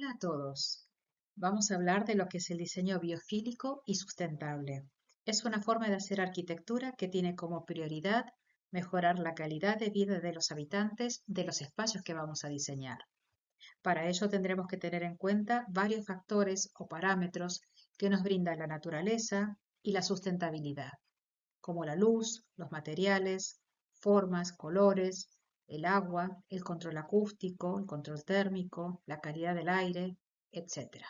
Hola a todos. Vamos a hablar de lo que es el diseño biofílico y sustentable. Es una forma de hacer arquitectura que tiene como prioridad mejorar la calidad de vida de los habitantes de los espacios que vamos a diseñar. Para ello tendremos que tener en cuenta varios factores o parámetros que nos brinda la naturaleza y la sustentabilidad, como la luz, los materiales, formas, colores, el agua, el control acústico, el control térmico, la calidad del aire, etcétera.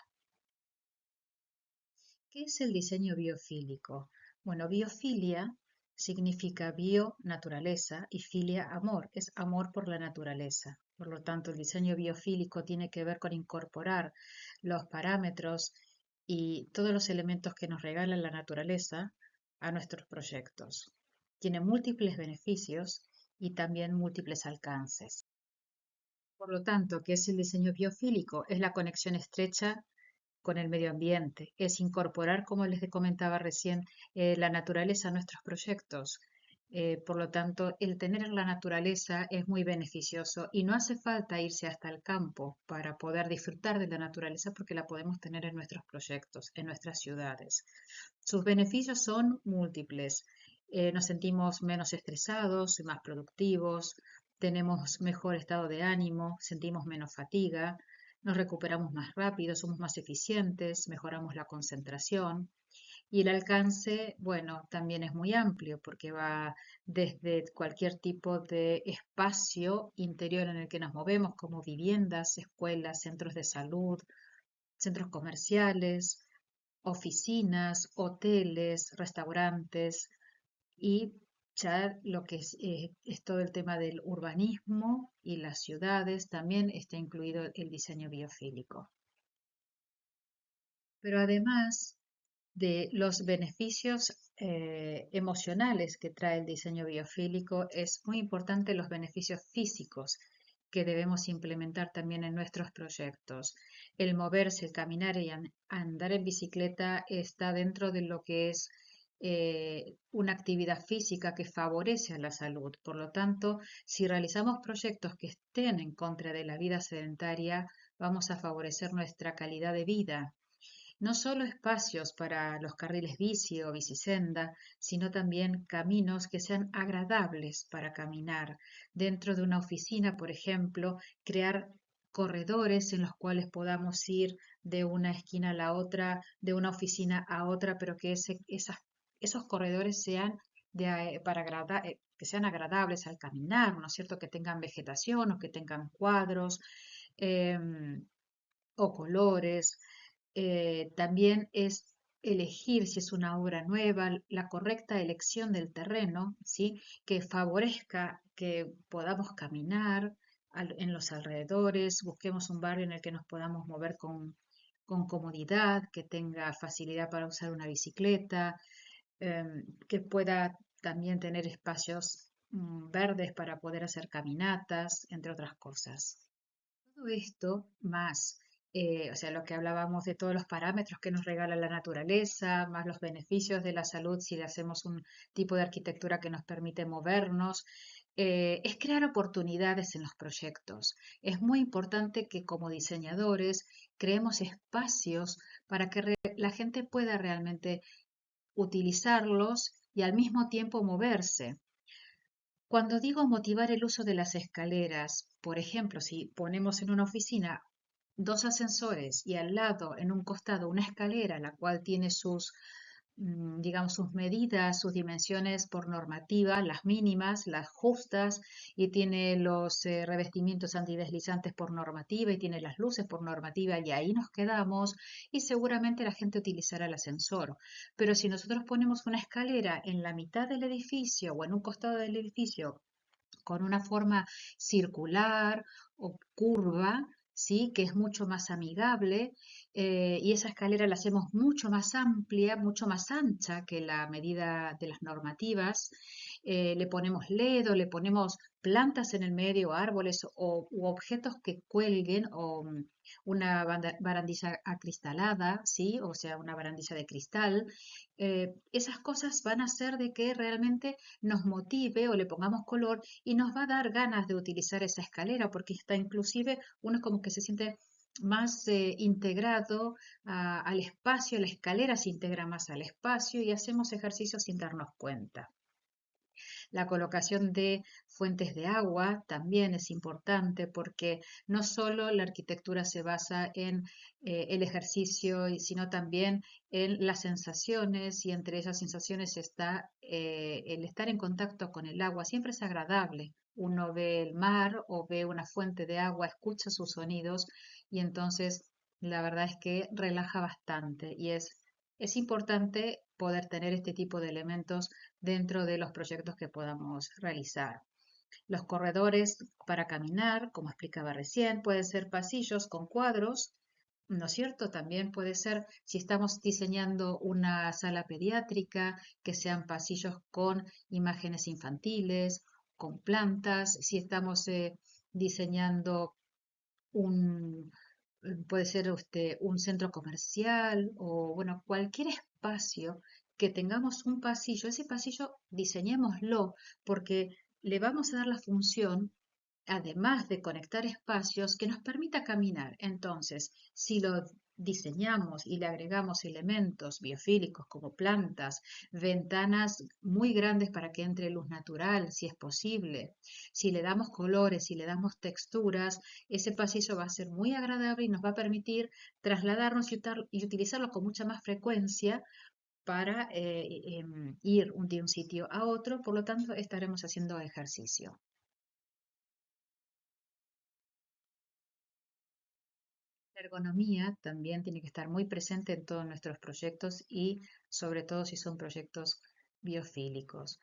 ¿Qué es el diseño biofílico? Bueno, biofilia significa bio, naturaleza, y filia, amor, es amor por la naturaleza. Por lo tanto, el diseño biofílico tiene que ver con incorporar los parámetros y todos los elementos que nos regala la naturaleza a nuestros proyectos. Tiene múltiples beneficios y también múltiples alcances. Por lo tanto, ¿qué es el diseño biofílico? Es la conexión estrecha con el medio ambiente, es incorporar, como les comentaba recién, la naturaleza a nuestros proyectos. Por lo tanto, el tener la naturaleza es muy beneficioso y no hace falta irse hasta el campo para poder disfrutar de la naturaleza porque la podemos tener en nuestros proyectos, en nuestras ciudades. Sus beneficios son múltiples. Nos sentimos menos estresados y más productivos, tenemos mejor estado de ánimo, sentimos menos fatiga, nos recuperamos más rápido, somos más eficientes, mejoramos la concentración y el alcance, bueno, también es muy amplio porque va desde cualquier tipo de espacio interior en el que nos movemos, como viviendas, escuelas, centros de salud, centros comerciales, oficinas, hoteles, restaurantes y ya lo que es todo el tema del urbanismo y las ciudades, también está incluido el diseño biofílico. Pero además de los beneficios emocionales que trae el diseño biofílico, es muy importante los beneficios físicos que debemos implementar también en nuestros proyectos. El moverse, el caminar y andar en bicicleta está dentro de lo que es una actividad física que favorece a la salud. Por lo tanto, si realizamos proyectos que estén en contra de la vida sedentaria, vamos a favorecer nuestra calidad de vida. No solo espacios para los carriles bici o bicisenda, sino también caminos que sean agradables para caminar. Dentro de una oficina, por ejemplo, crear corredores en los cuales podamos ir de una esquina a la otra, de una oficina a otra, pero que esos corredores sean que sean agradables al caminar, ¿no es cierto? Que tengan vegetación o que tengan cuadros em, o colores. También es elegir si es una obra nueva, la correcta elección del terreno, ¿sí? Que favorezca que podamos caminar en los alrededores, busquemos un barrio en el que nos podamos mover con comodidad, que tenga facilidad para usar una bicicleta, que pueda también tener espacios verdes para poder hacer caminatas, entre otras cosas. Todo esto más, o sea, lo que hablábamos de todos los parámetros que nos regala la naturaleza, más los beneficios de la salud si le hacemos un tipo de arquitectura que nos permite movernos, es crear oportunidades en los proyectos. Es muy importante que como diseñadores creemos espacios para que la gente pueda realmente utilizarlos y al mismo tiempo moverse. Cuando digo motivar el uso de las escaleras, por ejemplo, si ponemos en una oficina dos ascensores y al lado, en un costado, una escalera, la cual tiene sus, digamos, sus medidas, sus dimensiones por normativa, las mínimas, las justas, y tiene los revestimientos antideslizantes por normativa, y tiene las luces por normativa, y ahí nos quedamos, y seguramente la gente utilizará el ascensor. Pero si nosotros ponemos una escalera en la mitad del edificio o en un costado del edificio, con una forma circular o curva, ¿sí? Que es mucho más amigable, y esa escalera la hacemos mucho más amplia, mucho más ancha que la medida de las normativas. Le ponemos LED o le ponemos plantas en el medio, árboles u objetos que cuelguen o una barandilla acristalada, ¿sí? O sea, una barandilla de cristal. Esas cosas van a hacer de que realmente nos motive o le pongamos color y nos va a dar ganas de utilizar esa escalera porque está inclusive uno como que se siente más integrado al espacio, la escalera se integra más al espacio y hacemos ejercicios sin darnos cuenta. La colocación de fuentes de agua también es importante porque no solo la arquitectura se basa en el ejercicio, sino también en las sensaciones, y entre esas sensaciones está el estar en contacto con el agua. Siempre es agradable. Uno ve el mar o ve una fuente de agua, escucha sus sonidos y entonces la verdad es que relaja bastante y es importante poder tener este tipo de elementos dentro de los proyectos que podamos realizar. Los corredores para caminar, como explicaba recién, pueden ser pasillos con cuadros, ¿no es cierto? También puede ser, si estamos diseñando una sala pediátrica, que sean pasillos con imágenes infantiles, con plantas, si estamos diseñando un, puede ser un centro comercial o, bueno, cualquier espacio que tengamos un pasillo, ese pasillo diseñémoslo porque le vamos a dar la función, además de conectar espacios, que nos permita caminar. Entonces, si lo diseñamos y le agregamos elementos biofílicos como plantas, ventanas muy grandes para que entre luz natural, si es posible, si le damos colores, si le damos texturas, ese pasillo va a ser muy agradable y nos va a permitir trasladarnos y utilizarlo con mucha más frecuencia para ir de un sitio a otro, por lo tanto estaremos haciendo ejercicio. La ergonomía también tiene que estar muy presente en todos nuestros proyectos y sobre todo si son proyectos biofílicos.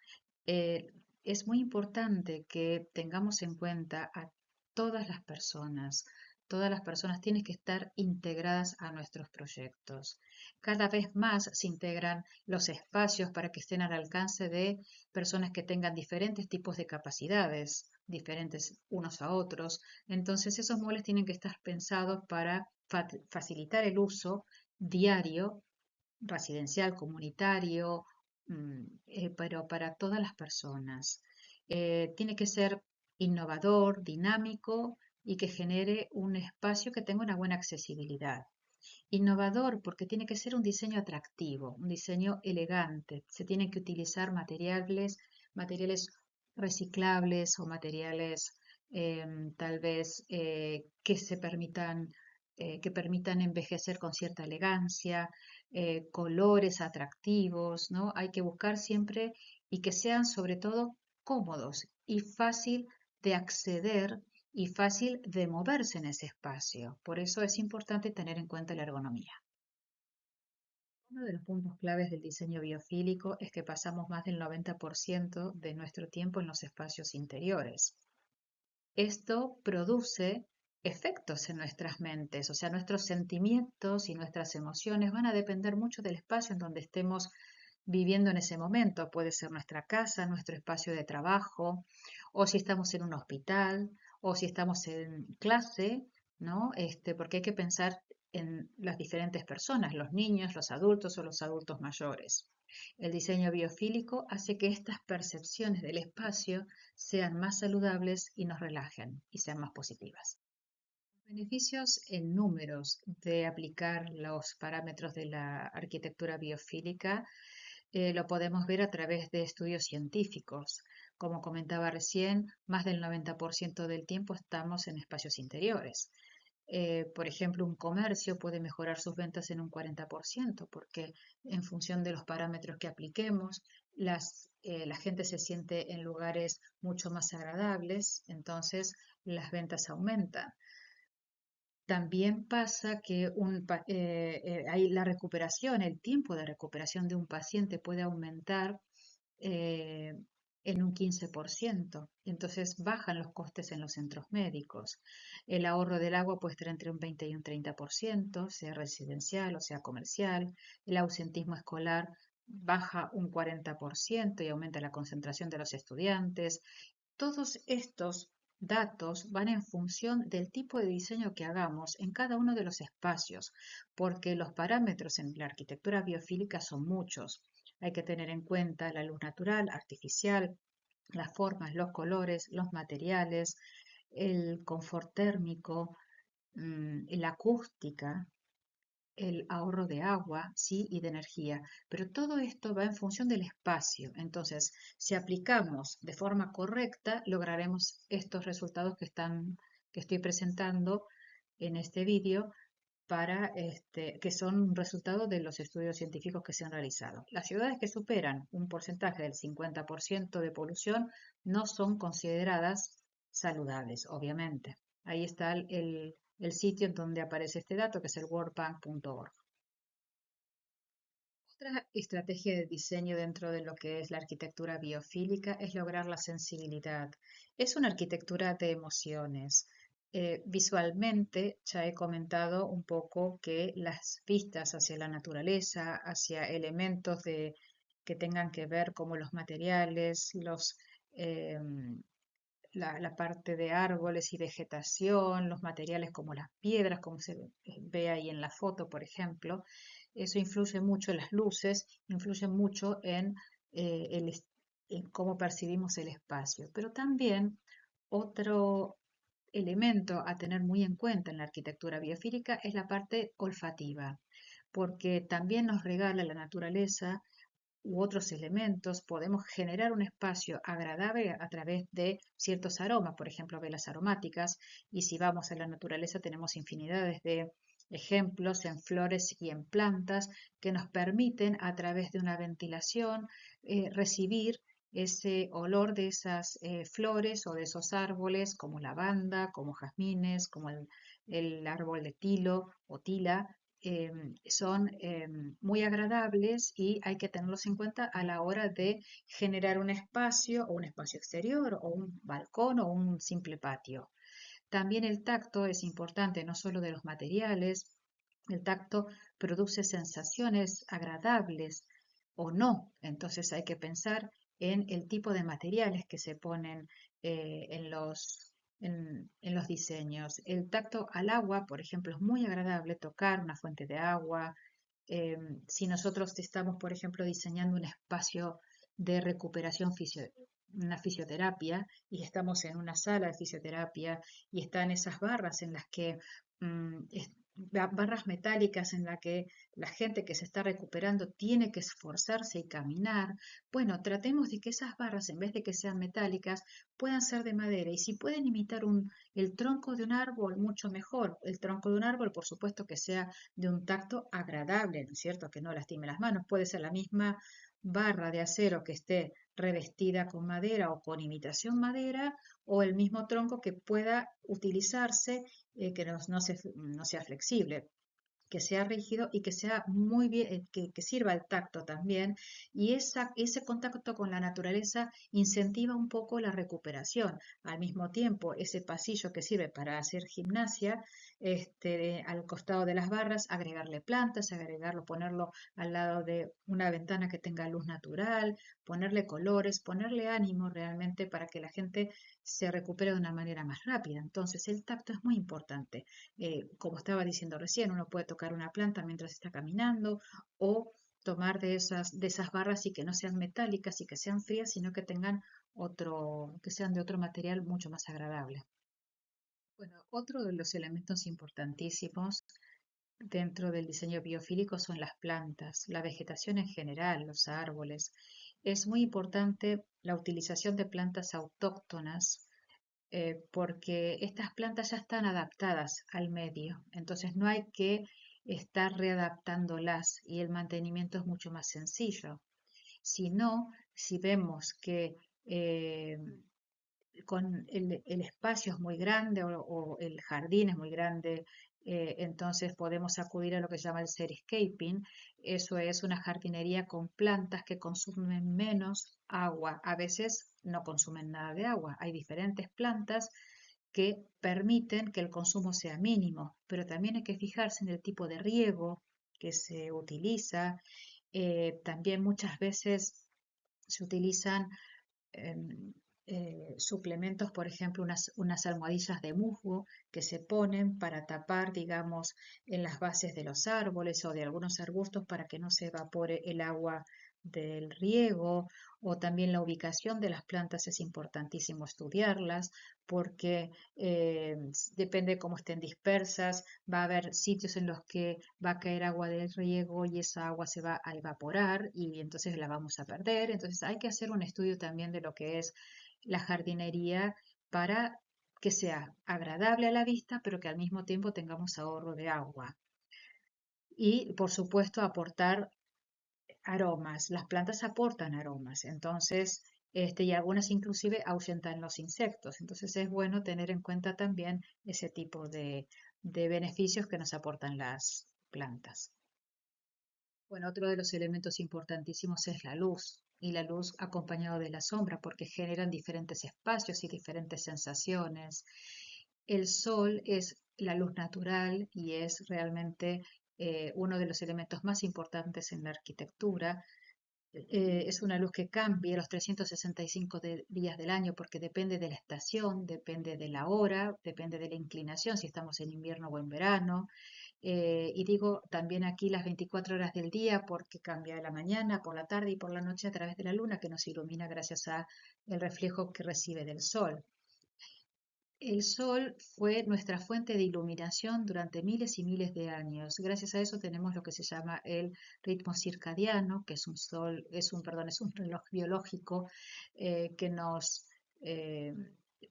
Eh, es muy importante que tengamos en cuenta a todas las personas. Todas las personas tienen que estar integradas a nuestros proyectos. Cada vez más se integran los espacios para que estén al alcance de personas que tengan diferentes tipos de capacidades, diferentes unos a otros. Entonces esos muebles tienen que estar pensados para facilitar el uso diario, residencial, comunitario, pero para todas las personas. Tiene que ser innovador, dinámico y que genere un espacio que tenga una buena accesibilidad. Innovador porque tiene que ser un diseño atractivo, un diseño elegante. Se tienen que utilizar materiales reciclables o materiales tal vez que permitan envejecer con cierta elegancia, colores atractivos, ¿no? Hay que buscar siempre y que sean sobre todo cómodos y fácil de acceder y fácil de moverse en ese espacio. Por eso es importante tener en cuenta la ergonomía. Uno de los puntos claves del diseño biofílico es que pasamos más del 90% de nuestro tiempo en los espacios interiores. Esto produce efectos en nuestras mentes, o sea, nuestros sentimientos y nuestras emociones van a depender mucho del espacio en donde estemos viviendo en ese momento. Puede ser nuestra casa, nuestro espacio de trabajo, o si estamos en un hospital, o si estamos en clase, ¿no? Porque hay que pensar en las diferentes personas, los niños, los adultos o los adultos mayores. El diseño biofílico hace que estas percepciones del espacio sean más saludables y nos relajen y sean más positivas. Beneficios en números de aplicar los parámetros de la arquitectura biofílica lo podemos ver a través de estudios científicos. Como comentaba recién, más del 90% del tiempo estamos en espacios interiores. Por ejemplo, un comercio puede mejorar sus ventas en un 40% porque en función de los parámetros que apliquemos, la gente se siente en lugares mucho más agradables, entonces las ventas aumentan. También pasa que hay la recuperación, el tiempo de recuperación de un paciente puede aumentar eh, en un 15%. Entonces bajan los costes en los centros médicos. El ahorro del agua puede estar entre un 20 y un 30%, sea residencial o sea comercial. El ausentismo escolar baja un 40% y aumenta la concentración de los estudiantes. Todos estos datos van en función del tipo de diseño que hagamos en cada uno de los espacios, porque los parámetros en la arquitectura biofílica son muchos. Hay que tener en cuenta la luz natural, artificial, las formas, los colores, los materiales, el confort térmico, la acústica, el ahorro de agua, sí, y de energía. Pero todo esto va en función del espacio. Entonces, si aplicamos de forma correcta, lograremos estos resultados que estoy presentando en este vídeo que son resultado de los estudios científicos que se han realizado. Las ciudades que superan un porcentaje del 50% de polución no son consideradas saludables, obviamente. Ahí está el sitio en donde aparece este dato, que es el worldbank.org. Otra estrategia de diseño dentro de lo que es la arquitectura biofílica es lograr la sensibilidad. Es una arquitectura de emociones. Visualmente, ya he comentado un poco que las vistas hacia la naturaleza, hacia elementos que tengan que ver como los materiales, la parte de árboles y vegetación, los materiales como las piedras, como se ve ahí en la foto, por ejemplo, eso influye mucho en las luces, influye mucho en cómo percibimos el espacio. Pero también otro elemento a tener muy en cuenta en la arquitectura biofílica es la parte olfativa, porque también nos regala la naturaleza u otros elementos, podemos generar un espacio agradable a través de ciertos aromas, por ejemplo, velas aromáticas, y si vamos a la naturaleza tenemos infinidades de ejemplos en flores y en plantas que nos permiten a través de una ventilación recibir ese olor de esas flores o de esos árboles como lavanda, como jazmines, como el árbol de tilo o tila, son muy agradables y hay que tenerlos en cuenta a la hora de generar un espacio o un espacio exterior o un balcón o un simple patio. También el tacto es importante, no solo de los materiales, el tacto produce sensaciones agradables o no, entonces hay que pensar en el tipo de materiales que se ponen en los diseños. El tacto al agua, por ejemplo, es muy agradable tocar una fuente de agua. Si nosotros estamos, por ejemplo, diseñando un espacio de recuperación una fisioterapia y estamos en una sala de fisioterapia y están esas barras en las que barras metálicas en las que la gente que se está recuperando tiene que esforzarse y caminar. Bueno, tratemos de que esas barras, en vez de que sean metálicas, puedan ser de madera y si pueden imitar el tronco de un árbol, mucho mejor. El tronco de un árbol, por supuesto, que sea de un tacto agradable, ¿no es cierto? Que no lastime las manos. Puede ser la misma barra de acero que esté revestida con madera o con imitación madera, o el mismo tronco que pueda utilizarse, que no sea flexible, que sea rígido y que sea muy bien, que sirva el tacto también. Y ese contacto con la naturaleza incentiva un poco la recuperación. Al mismo tiempo, ese pasillo que sirve para hacer gimnasia, al costado de las barras, agregarle plantas, ponerlo al lado de una ventana que tenga luz natural, ponerle colores, ponerle ánimo realmente para que la gente se recupere de una manera más rápida. Entonces, el tacto es muy importante. Como estaba diciendo recién, uno puede tocar una planta mientras está caminando o tomar de esas barras y que no sean metálicas y que sean frías, sino que tengan que sean de otro material mucho más agradable. Bueno, otro de los elementos importantísimos dentro del diseño biofílico son las plantas, la vegetación en general, los árboles. Es muy importante la utilización de plantas autóctonas porque estas plantas ya están adaptadas al medio, entonces no hay que estar readaptándolas y el mantenimiento es mucho más sencillo. Si no, si vemos que eh, con el espacio es muy grande o el jardín es muy grande, entonces podemos acudir a lo que se llama el xeriscaping. Eso es una jardinería con plantas que consumen menos agua. A veces no consumen nada de agua. Hay diferentes plantas que permiten que el consumo sea mínimo, pero también hay que fijarse en el tipo de riego que se utiliza. También muchas veces se utilizan suplementos, por ejemplo, unas almohadillas de musgo que se ponen para tapar, digamos, en las bases de los árboles o de algunos arbustos para que no se evapore el agua del riego o también la ubicación de las plantas es importantísimo estudiarlas porque depende de cómo estén dispersas, va a haber sitios en los que va a caer agua del riego y esa agua se va a evaporar y entonces la vamos a perder. Entonces hay que hacer un estudio también de lo que es la jardinería para que sea agradable a la vista, pero que al mismo tiempo tengamos ahorro de agua. Y por supuesto aportar aromas. Las plantas aportan aromas, entonces, y algunas inclusive ahuyentan los insectos. Entonces es bueno tener en cuenta también ese tipo de beneficios que nos aportan las plantas. Bueno, otro de los elementos importantísimos es la luz y la luz acompañado de la sombra porque generan diferentes espacios y diferentes sensaciones. El sol es la luz natural y es realmente uno de los elementos más importantes en la arquitectura. Es una luz que cambia los 365 días del año porque depende de la estación, depende de la hora, depende de la inclinación, si estamos en invierno o en verano. Y digo también aquí las 24 horas del día porque cambia la mañana, por la tarde y por la noche a través de la luna que nos ilumina gracias a el reflejo que recibe del sol. El sol fue nuestra fuente de iluminación durante miles y miles de años. Gracias a eso tenemos lo que se llama el ritmo circadiano, que es un es un reloj biológico que nos eh,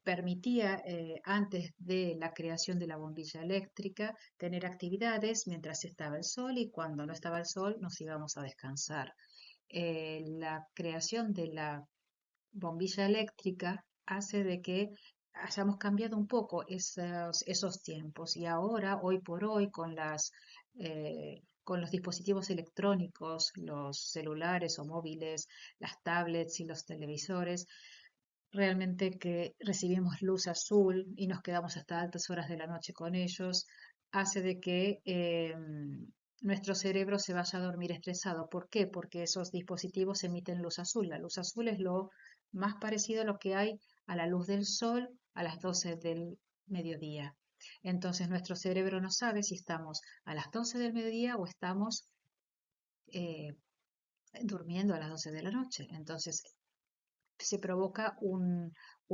permitía antes de la creación de la bombilla eléctrica tener actividades mientras estaba el sol y cuando no estaba el sol nos íbamos a descansar. La creación de la bombilla eléctrica hace de que hayamos cambiado un poco esos tiempos y ahora, hoy por hoy, con los dispositivos electrónicos, los celulares o móviles, las tablets y los televisores, realmente que recibimos luz azul y nos quedamos hasta altas horas de la noche con ellos, hace de que nuestro cerebro se vaya a dormir estresado. ¿Por qué? Porque esos dispositivos emiten luz azul. La luz azul es lo más parecido a lo que hay a la luz del sol a las 12 del mediodía. Entonces nuestro cerebro no sabe si estamos a las 12 del mediodía o estamos eh, durmiendo a las 12 de la noche. Entonces se provoca un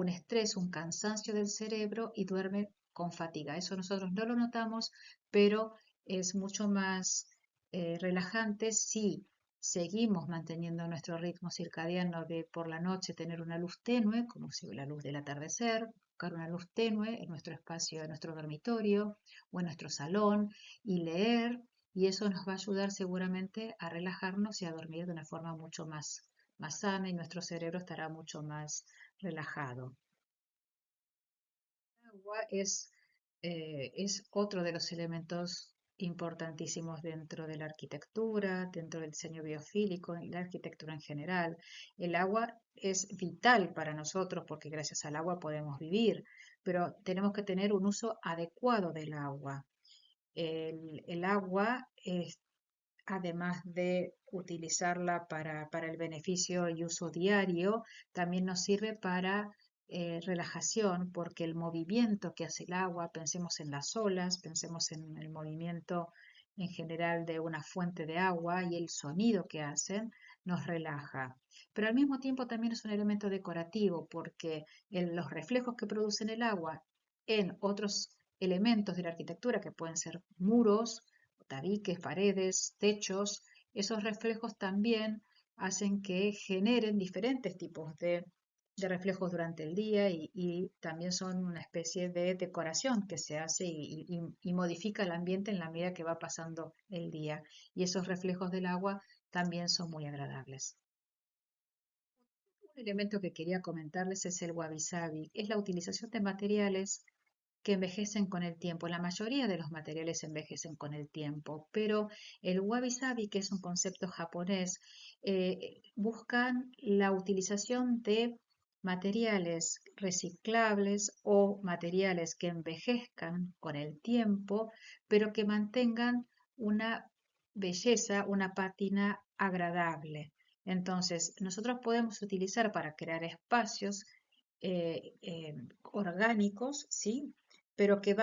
estrés, un cansancio del cerebro y duerme con fatiga. Eso nosotros no lo notamos, pero es mucho más relajante si seguimos manteniendo nuestro ritmo circadiano de por la noche tener una luz tenue, como si la luz del atardecer, buscar una luz tenue en nuestro espacio, en nuestro dormitorio o en nuestro salón y leer, y eso nos va a ayudar seguramente a relajarnos y a dormir de una forma mucho más sana y nuestro cerebro estará mucho más relajado. El agua es otro de los elementos importantísimos dentro de la arquitectura, dentro del diseño biofílico y la arquitectura en general. El agua es vital para nosotros porque gracias al agua podemos vivir, pero tenemos que tener un uso adecuado del agua. El agua es además de utilizarla para el beneficio y uso diario, también nos sirve para relajación, porque el movimiento que hace el agua, pensemos en las olas, pensemos en el movimiento en general de una fuente de agua y el sonido que hacen, nos relaja. Pero al mismo tiempo también es un elemento decorativo, porque los reflejos que producen el agua en otros elementos de la arquitectura, que pueden ser muros, tabiques, paredes, techos, esos reflejos también hacen que generen diferentes tipos de reflejos durante el día y también son una especie de decoración que se hace y modifica el ambiente en la medida que va pasando el día. Y esos reflejos del agua también son muy agradables. Un elemento que quería comentarles es el wabi-sabi. Es la utilización de materiales que envejecen con el tiempo. La mayoría de los materiales envejecen con el tiempo, pero el wabi-sabi, que es un concepto japonés, buscan la utilización de materiales reciclables o materiales que envejezcan con el tiempo, pero que mantengan una belleza, una pátina agradable. Entonces, nosotros podemos utilizar para crear espacios orgánicos, ¿sí? pero que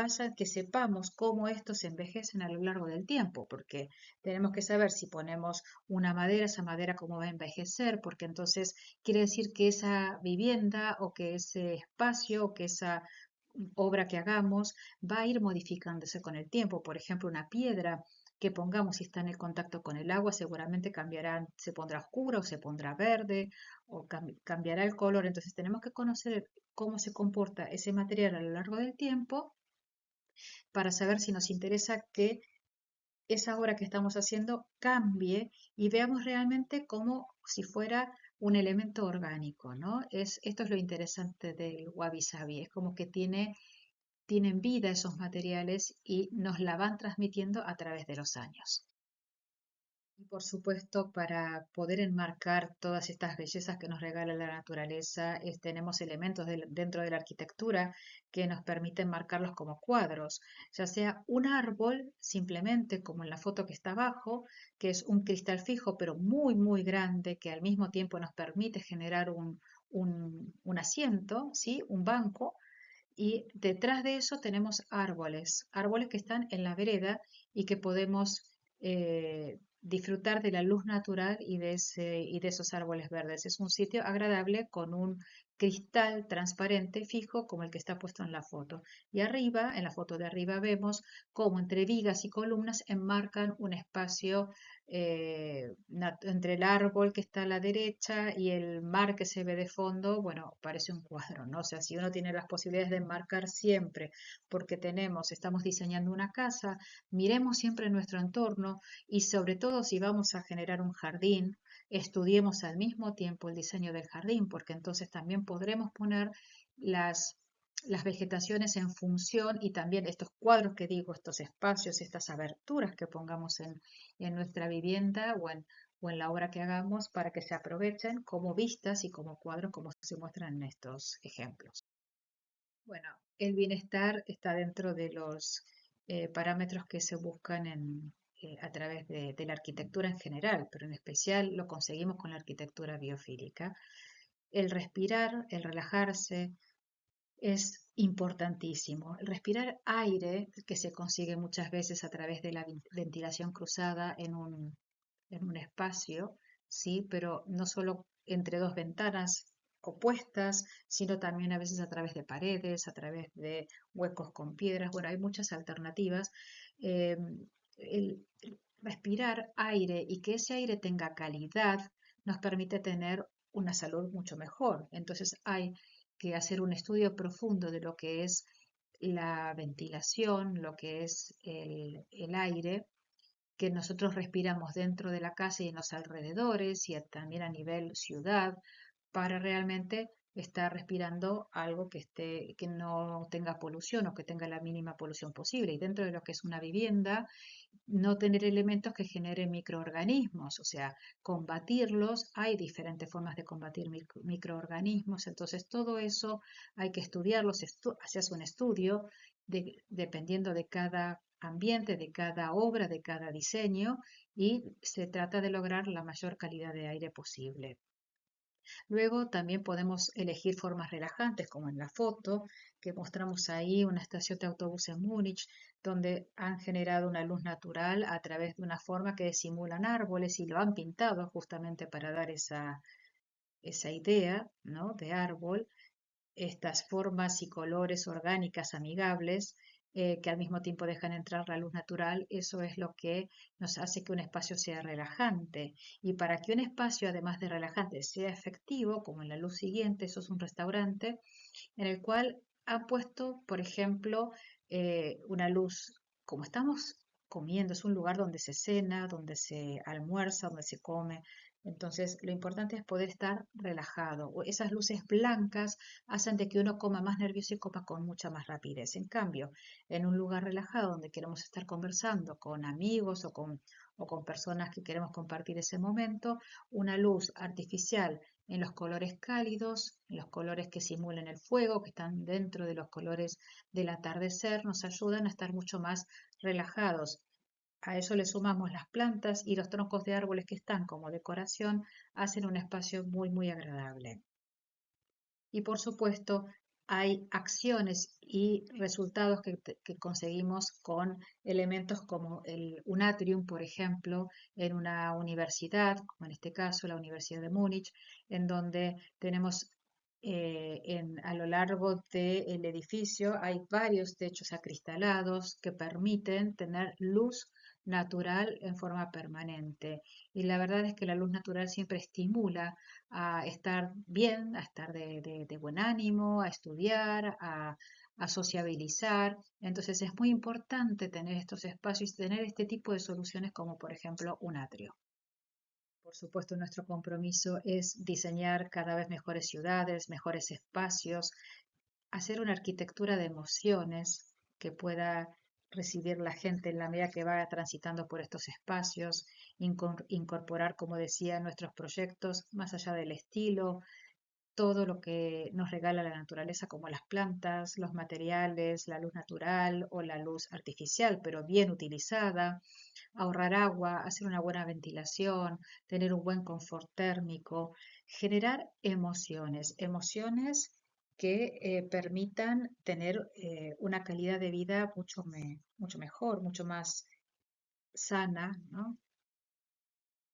sepamos cómo estos envejecen a lo largo del tiempo, porque tenemos que saber si ponemos una madera, esa madera cómo va a envejecer, porque entonces quiere decir que esa vivienda o que ese espacio o que esa obra que hagamos va a ir modificándose con el tiempo. Por ejemplo, una piedra que pongamos si está en el contacto con el agua seguramente cambiará, se pondrá oscura o se pondrá verde o cambiará el color. Entonces tenemos que conocer cómo se comporta ese material a lo largo del tiempo para saber si nos interesa que esa obra que estamos haciendo cambie y veamos realmente como si fuera un elemento orgánico, ¿no? Esto es lo interesante del Wabi Sabi, es como que tienen vida esos materiales y nos la van transmitiendo a través de los años. Y por supuesto, para poder enmarcar todas estas bellezas que nos regala la naturaleza, tenemos elementos dentro de la arquitectura que nos permiten marcarlos como cuadros, ya sea un árbol, simplemente como en la foto que está abajo, que es un cristal fijo pero muy, muy grande, que al mismo tiempo nos permite generar un asiento, ¿sí? Un banco, y detrás de eso tenemos árboles, árboles que están en la vereda y que podemos disfrutar de la luz natural y de esos árboles verdes. Es un sitio agradable con un cristal transparente fijo como el que está puesto en la foto. Y arriba, en la foto de arriba, vemos cómo entre vigas y columnas enmarcan un espacio entre el árbol que está a la derecha y el mar que se ve de fondo. Bueno, parece un cuadro, ¿no? O sea, si uno tiene las posibilidades de enmarcar siempre, porque estamos diseñando una casa, miremos siempre nuestro entorno y sobre todo si vamos a generar un jardín, estudiemos al mismo tiempo el diseño del jardín, porque entonces también podremos poner las las vegetaciones en función y también estos cuadros que digo, estos espacios, estas aberturas que pongamos en nuestra vivienda o en la obra que hagamos para que se aprovechen como vistas y como cuadros como se muestran en estos ejemplos. Bueno, el bienestar está dentro de los parámetros que se buscan a través de la arquitectura en general, pero en especial lo conseguimos con la arquitectura biofílica. El respirar, el relajarse, es importantísimo. El respirar aire, que se consigue muchas veces a través de la ventilación cruzada en un espacio, ¿sí? Pero no solo entre dos ventanas opuestas, sino también a veces a través de paredes, a través de huecos con piedras. Bueno, hay muchas alternativas. Eh, el respirar aire y que ese aire tenga calidad nos permite tener una salud mucho mejor. Entonces hay que hacer un estudio profundo de lo que es la ventilación, lo que es el aire que nosotros respiramos dentro de la casa y en los alrededores y también a nivel ciudad para realmente estar respirando algo que no tenga polución o que tenga la mínima polución posible. Y dentro de lo que es una vivienda, no tener elementos que generen microorganismos, o sea, combatirlos. Hay diferentes formas de combatir microorganismos, entonces todo eso hay que estudiarlo, se hace un estudio dependiendo de cada ambiente, de cada obra, de cada diseño y se trata de lograr la mayor calidad de aire posible. Luego también podemos elegir formas relajantes, como en la foto que mostramos ahí, una estación de autobús en Múnich, donde han generado una luz natural a través de una forma que simulan árboles y lo han pintado justamente para dar esa idea, ¿no? De árbol, estas formas y colores orgánicas amigables que al mismo tiempo dejan entrar la luz natural, eso es lo que nos hace que un espacio sea relajante. Y para que un espacio, además de relajante, sea efectivo, como en la luz siguiente, eso es un restaurante en el cual han puesto, por ejemplo, una luz, como estamos comiendo, es un lugar donde se cena, donde se almuerza, donde se come. Entonces, lo importante es poder estar relajado. Esas luces blancas hacen de que uno coma más nervioso y coma con mucha más rapidez. En cambio, en un lugar relajado donde queremos estar conversando con amigos o con personas que queremos compartir ese momento, una luz artificial en los colores cálidos, en los colores que simulan el fuego, que están dentro de los colores del atardecer, nos ayudan a estar mucho más relajados. A eso le sumamos las plantas y los troncos de árboles que están como decoración, hacen un espacio muy, muy agradable. Y por supuesto, hay acciones y resultados que conseguimos con elementos como un atrium, por ejemplo, en una universidad, como en este caso la Universidad de Múnich, en donde tenemos a lo largo del edificio hay varios techos acristalados que permiten tener luz natural en forma permanente. Y la verdad es que la luz natural siempre estimula a estar bien, a estar de buen ánimo, a estudiar, a sociabilizar. Entonces es muy importante tener estos espacios y tener este tipo de soluciones como por ejemplo un atrio. Por supuesto, nuestro compromiso es diseñar cada vez mejores ciudades, mejores espacios, hacer una arquitectura de emociones que pueda recibir la gente en la medida que va transitando por estos espacios, incorporar, como decía, nuestros proyectos más allá del estilo, todo lo que nos regala la naturaleza, como las plantas, los materiales, la luz natural o la luz artificial, pero bien utilizada, ahorrar agua, hacer una buena ventilación, tener un buen confort térmico, generar emociones, emociones que permitan tener una calidad de vida mucho mejor, mucho más sana, ¿no?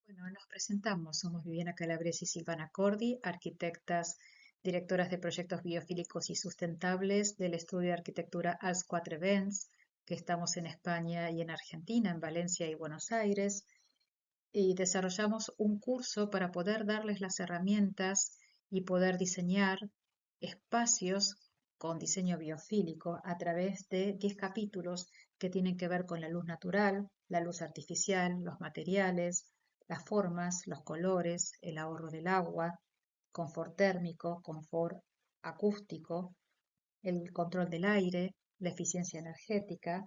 Bueno, nos presentamos. Somos Viviana Calabresi y Silvana Cordi, arquitectas, directoras de proyectos biofílicos y sustentables del estudio de arquitectura ALS 4 Events, que estamos en España y en Argentina, en Valencia y Buenos Aires, y desarrollamos un curso para poder darles las herramientas y poder diseñar espacios con diseño biofílico a través de 10 capítulos que tienen que ver con la luz natural, la luz artificial, los materiales, las formas, los colores, el ahorro del agua, confort térmico, confort acústico, el control del aire, la eficiencia energética,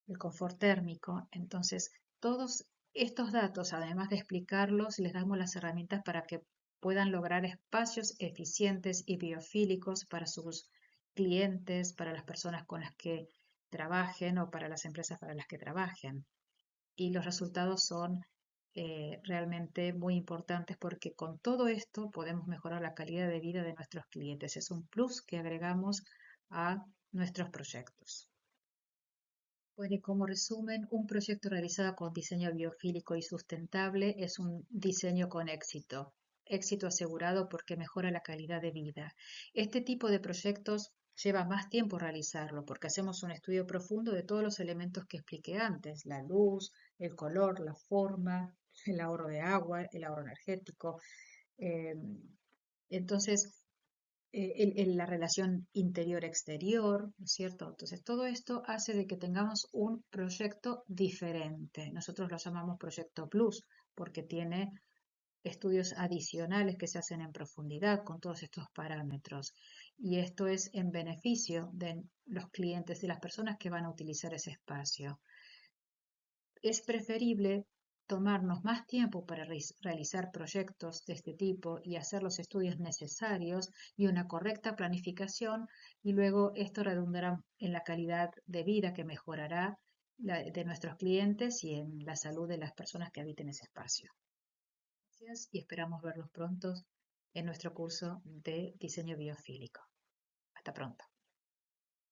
el confort térmico. Entonces, todos estos datos, además de explicarlos, les damos las herramientas para que puedan lograr espacios eficientes y biofílicos para sus clientes, para las personas con las que trabajen o para las empresas para las que trabajen. Y los resultados son realmente muy importantes porque con todo esto podemos mejorar la calidad de vida de nuestros clientes. Es un plus que agregamos a nuestros proyectos. Bueno, y como resumen, un proyecto realizado con diseño biofílico y sustentable es un diseño con éxito. Éxito asegurado porque mejora la calidad de vida. Este tipo de proyectos lleva más tiempo realizarlo porque hacemos un estudio profundo de todos los elementos que expliqué antes, la luz, el color, la forma, el ahorro de agua, el ahorro energético. Eh, entonces, la relación interior-exterior, ¿no es cierto? Entonces, todo esto hace de que tengamos un proyecto diferente. Nosotros lo llamamos Proyecto Plus porque tiene estudios adicionales que se hacen en profundidad con todos estos parámetros. Y esto es en beneficio de los clientes, de las personas que van a utilizar ese espacio. Es preferible tomarnos más tiempo para realizar proyectos de este tipo y hacer los estudios necesarios y una correcta planificación y luego esto redundará en la calidad de vida que mejorará de nuestros clientes y en la salud de las personas que habiten ese espacio. Gracias y esperamos verlos pronto en nuestro curso de diseño biofílico. Hasta pronto.